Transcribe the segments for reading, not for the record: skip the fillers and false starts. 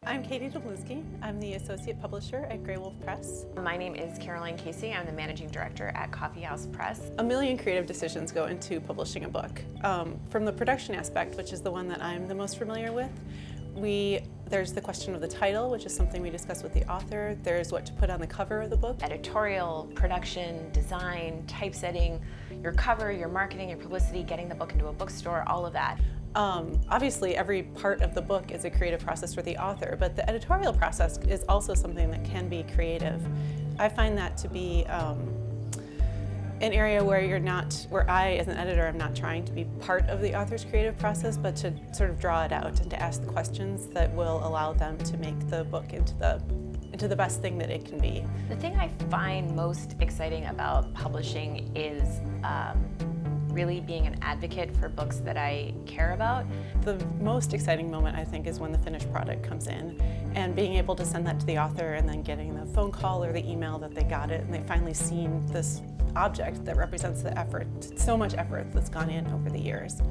I'm Katie Dublinski. I'm the Associate Publisher at Graywolf Press. My name is Caroline Casey. I'm the Managing Director at Coffee House Press. A million creative decisions go into publishing a book. From the production aspect, which is the one that I'm the most familiar with, there's the question of the title, which is something we discuss with the author. There's what to put on the cover of the book. Editorial, production, design, typesetting, your cover, your marketing, your publicity, getting the book into a bookstore, all of that. Obviously, every part of the book is a creative process for the author, but the editorial process is also something that can be creative. I find that to be an area where I, as an editor, am not trying to be part of the author's creative process, but to sort of draw it out and to ask the questions that will allow them to make the book into the best thing that it can be. The thing I find most exciting about publishing is really being an advocate for books that I care about. The most exciting moment, I think, is when the finished product comes in and being able to send that to the author and then getting the phone call or the email that they got it and they've finally seen this object that represents the effort, so much effort that's gone in over the years.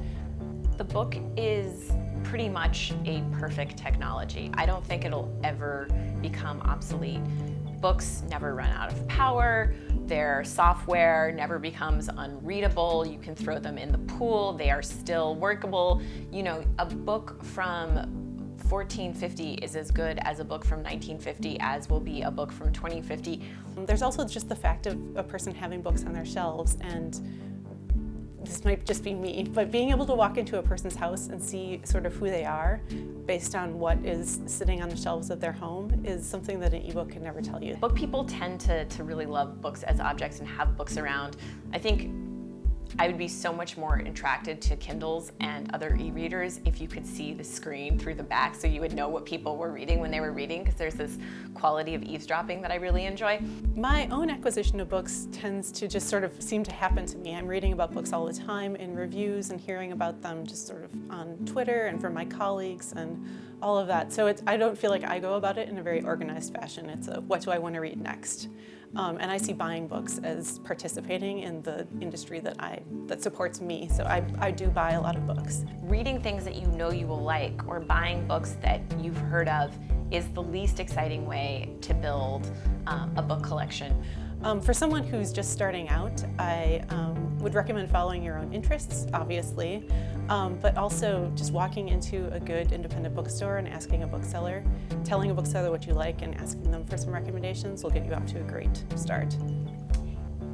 The book is pretty much a perfect technology. I don't think it'll ever become obsolete. Books never run out of power. Their software never becomes unreadable. You can throw them in the pool. They are still workable. You know, a book from 1450 is as good as a book from 1950 as will be a book from 2050. There's also just the fact of a person having books on their shelves, and this might just be me, but being able to walk into a person's house and see sort of who they are based on what is sitting on the shelves of their home is something that an ebook can never tell you. Book people tend to really love books as objects and have books around. I think I would be so much more attracted to Kindles and other e-readers if you could see the screen through the back so you would know what people were reading when they were reading, because there's this quality of eavesdropping that I really enjoy. My own acquisition of books tends to just sort of seem to happen to me. I'm reading about books all the time in reviews and hearing about them just sort of on Twitter and from my colleagues and all of that. So I don't feel like I go about it in a very organized fashion. It's a what do I want to read next? And I see buying books as participating in the industry that supports me. So I do buy a lot of books. Reading things that you know you will like or buying books that you've heard of is the least exciting way to build a book collection. For someone who's just starting out, I would recommend following your own interests, obviously, but also just walking into a good independent bookstore and asking a bookseller, telling a bookseller what you like and asking them for some recommendations will get you off to a great start.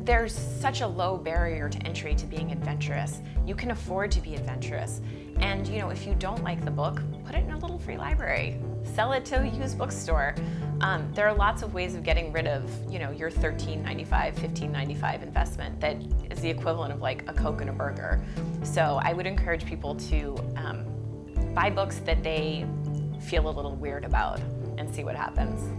There's such a low barrier to entry to being adventurous. You can afford to be adventurous. And you know, if you don't like the book, put it in a little free library. Sell it to a used bookstore. There are lots of ways of getting rid of, you know, your $13.95, $15.95 investment that is the equivalent of like a Coke and a burger. So I would encourage people to buy books that they feel a little weird about and see what happens.